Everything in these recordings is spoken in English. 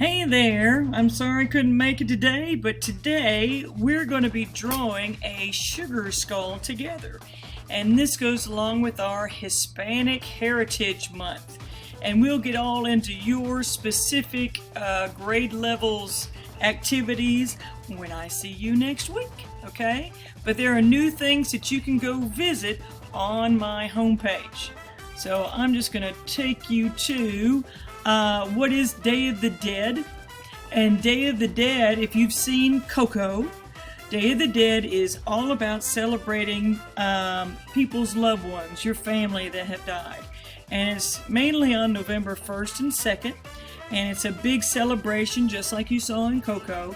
Hey there, I'm sorry I couldn't make it today, but today we're going to be drawing a sugar skull together. And this goes along with our Hispanic Heritage Month. And we'll get all into your specific grade levels activities when I see you next week, okay? But there are new things that you can go visit on my homepage. So I'm just going to take you to what is Day of the Dead. And Day of the Dead, if you've seen Coco, Day of the Dead is all about celebrating people's loved ones, your family that have died. And it's mainly on November 1st and 2nd. And it's a big celebration, just like you saw in Coco.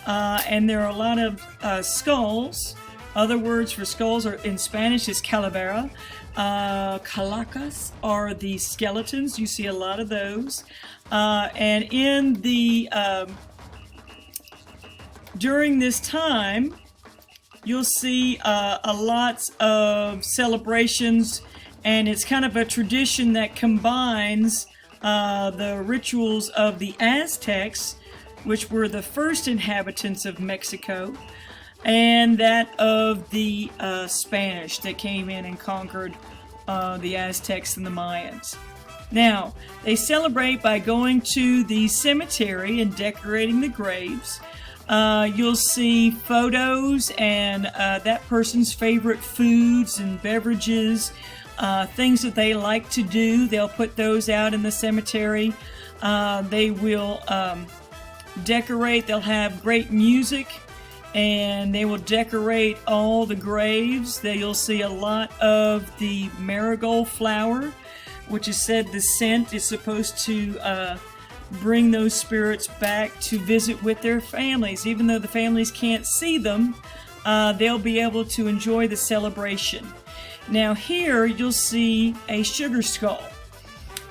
And there are a lot of skulls. Other words for skulls are in Spanish is calavera. Calacas are the skeletons. You see a lot of those. And in the during this time, you'll see a lots of celebrations, and it's kind of a tradition that combines the rituals of the Aztecs, which were the first inhabitants of Mexico, and that of the Spanish that came in and conquered the Aztecs and the Mayans. Now, they celebrate by going to the cemetery and decorating the graves. You'll see photos and that person's favorite foods and beverages, things that they like to do. They'll put those out in the cemetery. They will decorate. They'll have great music, and they will decorate all the graves. You'll see a lot of the marigold flower, which is said the scent is supposed to bring those spirits back to visit with their families. Even though the families can't see them, they'll be able to enjoy the celebration. Now here you'll see a sugar skull.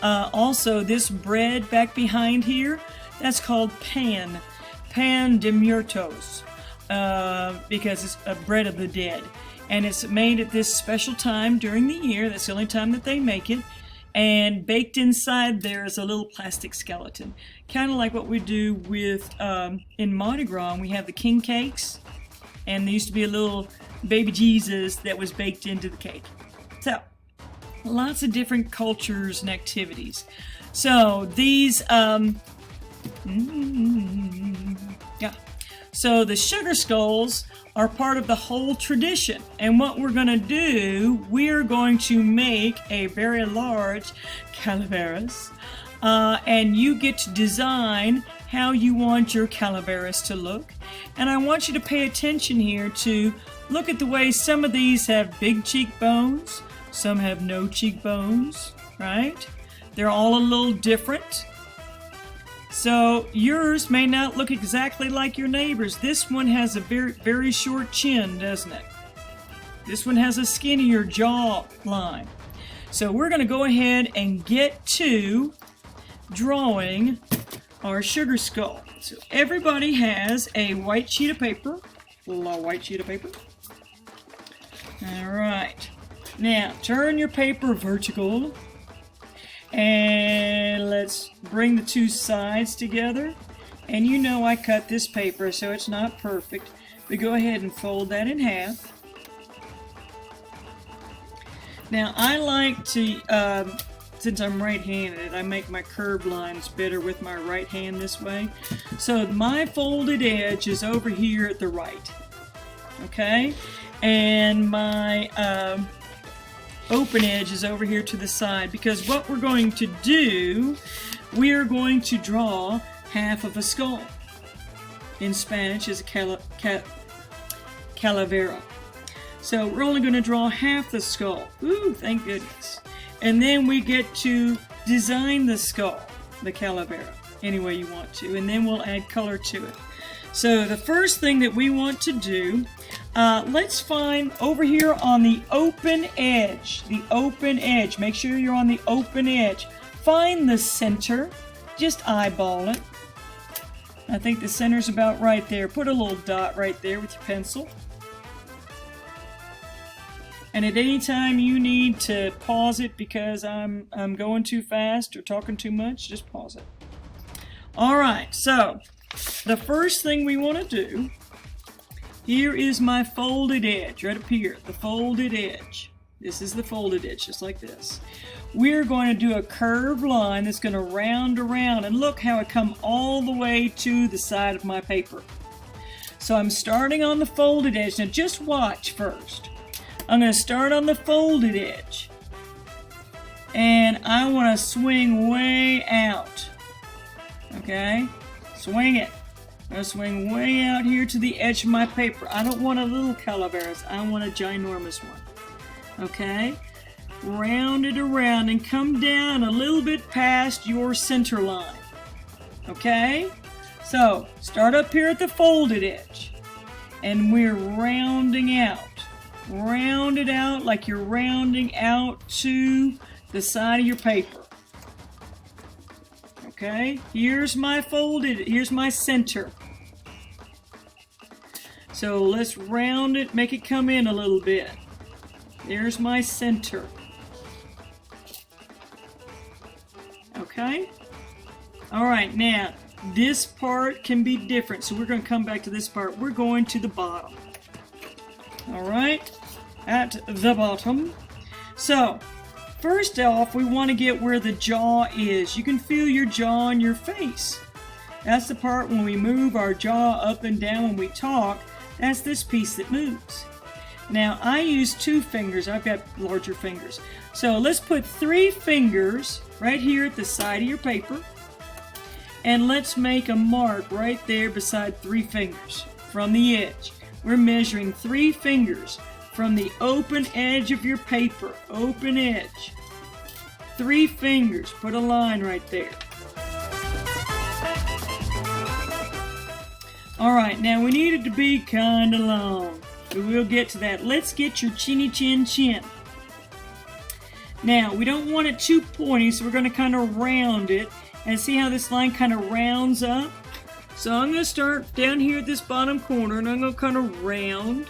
Also, this bread back behind here, that's called pan de Muertos. Because it's a bread of the dead, and it's made at this special time during the year. That's the only time that they make it, and baked inside there is a little plastic skeleton, kind of like what we do with in Mardi Gras. We have the king cakes, and there used to be a little baby Jesus that was baked into the cake. So lots of different cultures and activities. So these So the sugar skulls are part of the whole tradition. And what we're going to do, we're going to make a very large calaveras. And you get to design how you want your calaveras to look. And I want you to pay attention here to look at the way some of these have big cheekbones. Some have no cheekbones, right? They're all a little different. So yours may not look exactly like your neighbor's. This one has a very, very short chin, doesn't it? This one has a skinnier jaw line. So we're going to go ahead and get to drawing our sugar skull. So everybody has a white sheet of paper. A little white sheet of paper. All right. Now turn your paper vertical. And let's bring the two sides together. And you know I cut this paper, so it's not perfect. But go ahead and fold that in half. Now I like to, since I'm right-handed, I make my curved lines better with my right hand this way. So my folded edge is over here at the right. Okay? And my open edge is over here to the side, because what we're going to do, we're going to draw half of a skull. In Spanish is a calavera. So we're only going to draw half the skull. Ooh, thank goodness. And then we get to design the skull, the calavera, any way you want to, and then we'll add color to it. So the first thing that we want to do, let's find over here on the open edge, make sure you're on the open edge. Find the center, just eyeball it. I think the center's about right there. Put a little dot right there with your pencil. And at any time you need to pause it because I'm going too fast or talking too much, just pause it. Alright, so the first thing we want to do, here is my folded edge, right up here, the folded edge. This is the folded edge, just like this. We're going to do a curved line that's going to round around, and look how it come all the way to the side of my paper. So I'm starting on the folded edge. Now just watch first. I'm going to start on the folded edge, and I want to swing way out. Okay, swing it. I'm going to swing way out here to the edge of my paper. I don't want a little calaveras. I want a ginormous one. Okay, round it around and come down a little bit past your center line. Okay, so start up here at the folded edge, and we're rounding out. Round it out like you're rounding out to the side of your paper. Okay, here's my center. So let's round it, make it come in a little bit. There's my center. Okay? Alright, now this part can be different, so we're going to come back to this part. We're going to the bottom. Alright, at the bottom. So, first off, we want to get where the jaw is. You can feel your jaw on your face. That's the part when we move our jaw up and down when we talk. That's this piece that moves. Now, I use 2 fingers. I've got larger fingers. So let's put 3 fingers right here at the side of your paper. And let's make a mark right there beside 3 fingers from the edge. We're measuring 3 fingers from the open edge of your paper. Open edge. 3 fingers. Put a line right there. Alright, now we need it to be kind of long. But we'll get to that. Let's get your chinny chin chin. Now, we don't want it too pointy, so we're going to kind of round it. And see how this line kind of rounds up? So I'm going to start down here at this bottom corner, and I'm going to kind of round.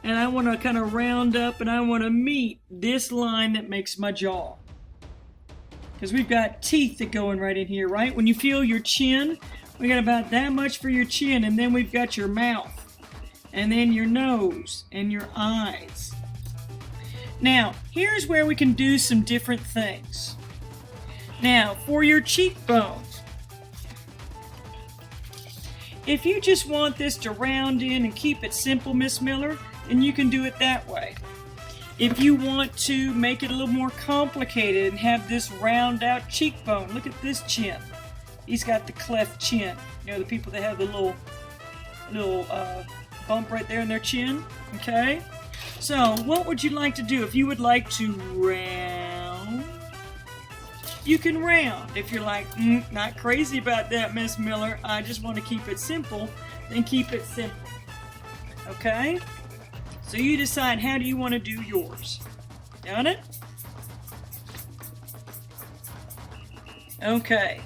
And I want to kind of round up, and I want to meet this line that makes my jaw. Because we've got teeth that go in right in here, right? When you feel your chin, we got about that much for your chin, and then we've got your mouth. And then your nose and your eyes. Now, here's where we can do some different things. Now, for your cheekbones, if you just want this to round in and keep it simple, Miss Miller, then you can do it that way. If you want to make it a little more complicated and have this round out cheekbone, look at this chin. He's got the cleft chin. You know, the people that have the little bump right there in their chin. Okay? So, what would you like to do? If you would like to round, you can round. If you're like, not crazy about that, Miss Miller, I just want to keep it simple, then keep it simple. Okay? So you decide, how do you want to do yours? Got it? Okay.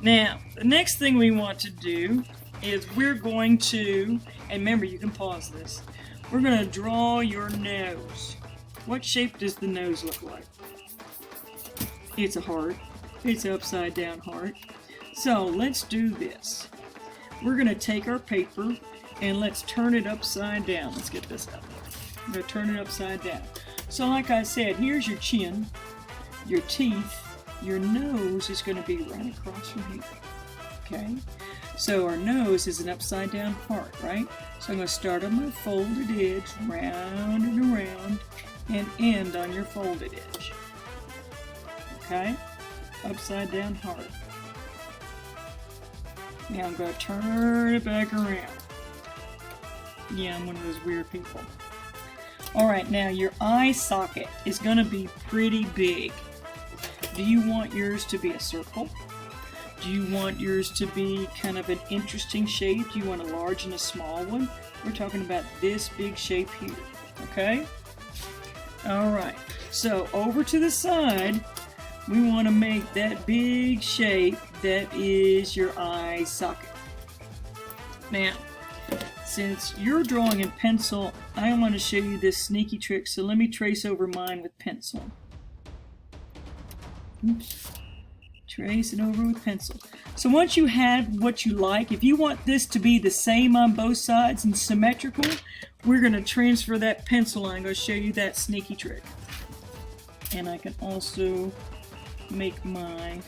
Now, the next thing we want to do is we're going to, and remember, you can pause this, we're going to draw your nose. What shape does the nose look like? It's a heart. It's an upside down heart. So let's do this. We're going to take our paper and let's turn it upside down. Let's get this up. We're going to turn it upside down. So like I said, here's your chin, your teeth, your nose is going to be right across from here. Okay? So our nose is an upside down heart, right? So I'm going to start on my folded edge, round and around, and end on your folded edge. Okay? Upside down heart. Now I'm going to turn it back around. Yeah, I'm one of those weird people. Alright, now your eye socket is going to be pretty big. Do you want yours to be a circle? Do you want yours to be kind of an interesting shape? Do you want a large and a small one? We're talking about this big shape here. Okay? Alright, so over to the side, we want to make that big shape that is your eye socket. Now, since you're drawing in pencil, I want to show you this sneaky trick, so let me trace over mine with pencil. Oops. Trace it over with pencil. So once you have what you like, if you want this to be the same on both sides and symmetrical, we're going to transfer that pencil line. I'm going to show you that sneaky trick. And I can also make my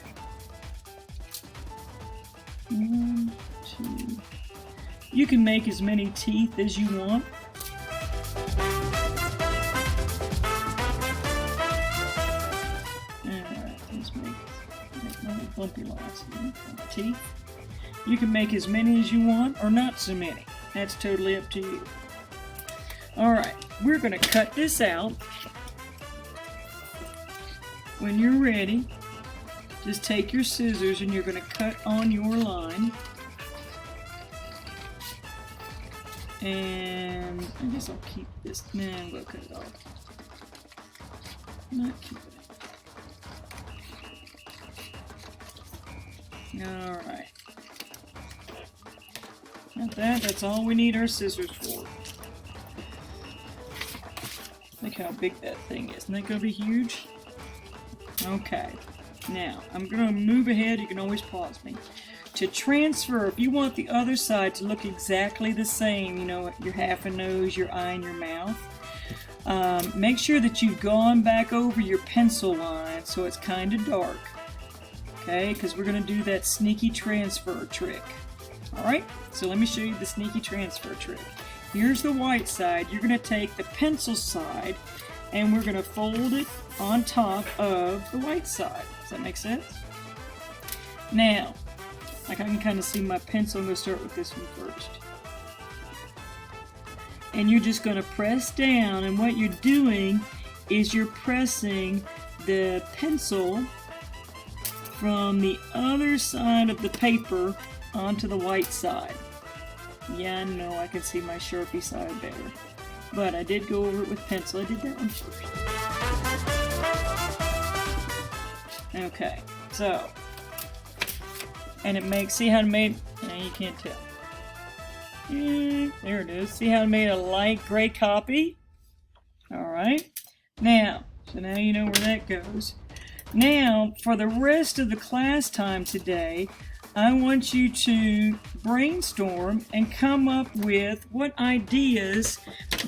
1, 2. You can make as many teeth as you want. Alright, let's make little bumpy lines here. Teeth. You can make as many as you want or not so many. That's totally up to you. Alright, we're going to cut this out. When you're ready, just take your scissors and you're going to cut on your line. And I guess I'll keep this. Nah, I'm going to cut it off. Not keep it. Alright. Not that. That's all we need our scissors for. Look how big that thing is. Isn't that going to be huge? Okay. Now, I'm going to move ahead. You can always pause me. To transfer, if you want the other side to look exactly the same, you know, your half a nose, your eye, and your mouth, make sure that you've gone back over your pencil line so it's kind of dark. Okay, because we're going to do that sneaky transfer trick. Alright, so let me show you the sneaky transfer trick. Here's the white side. You're going to take the pencil side and we're going to fold it on top of the white side. Does that make sense? Now, like I can kind of see my pencil. I'm going to start with this one first. And you're just going to press down, and what you're doing is you're pressing the pencil from the other side of the paper onto the white side. Yeah, I know I can see my Sharpie side better. But I did go over it with pencil. I did that one first. Okay, so. And it makes, see how it made, no, you can't tell. There it is. See how it made a light gray copy? Alright. Now, so now you know where that goes. Now, for the rest of the class time today, I want you to brainstorm and come up with what ideas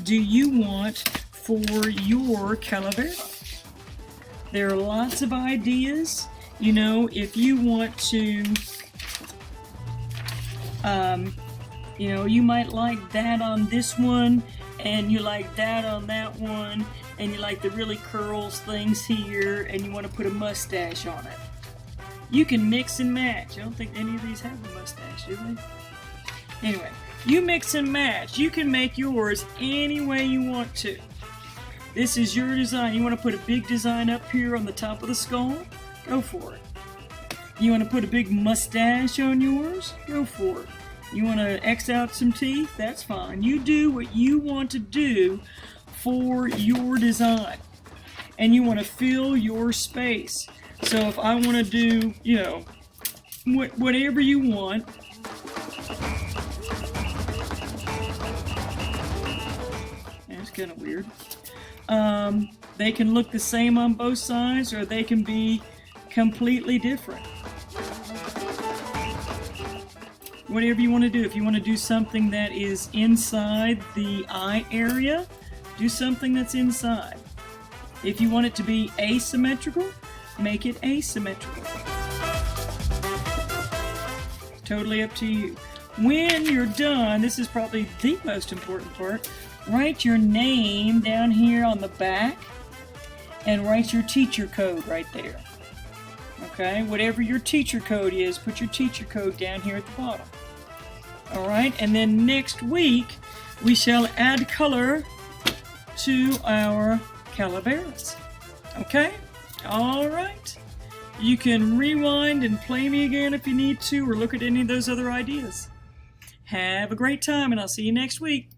do you want for your calavera. There are lots of ideas. You know, if you want to, you know, you might like that on this one, and you like that on that one, and you like the really curls things here, and you want to put a mustache on it. You can mix and match. I don't think any of these have a mustache, do they? Anyway, you mix and match. You can make yours any way you want to. This is your design. You want to put a big design up here on the top of the skull? Go for it. You want to put a big mustache on yours? Go for it. You want to X out some teeth? That's fine. You do what you want to do for your design. And you want to fill your space. So if I want to do, you know, whatever you want. That's kind of weird. They can look the same on both sides, or they can be completely different. Whatever you want to do. If you want to do something that is inside the eye area, do something that's inside. If you want it to be asymmetrical, make it asymmetrical. Totally up to you. When you're done, this is probably the most important part, write your name down here on the back and write your teacher code right there. Okay, whatever your teacher code is, put your teacher code down here at the bottom. Alright, and then next week we shall add color to our calaveras. Okay? Alright. You can rewind and play me again if you need to, or look at any of those other ideas. Have a great time, and I'll see you next week.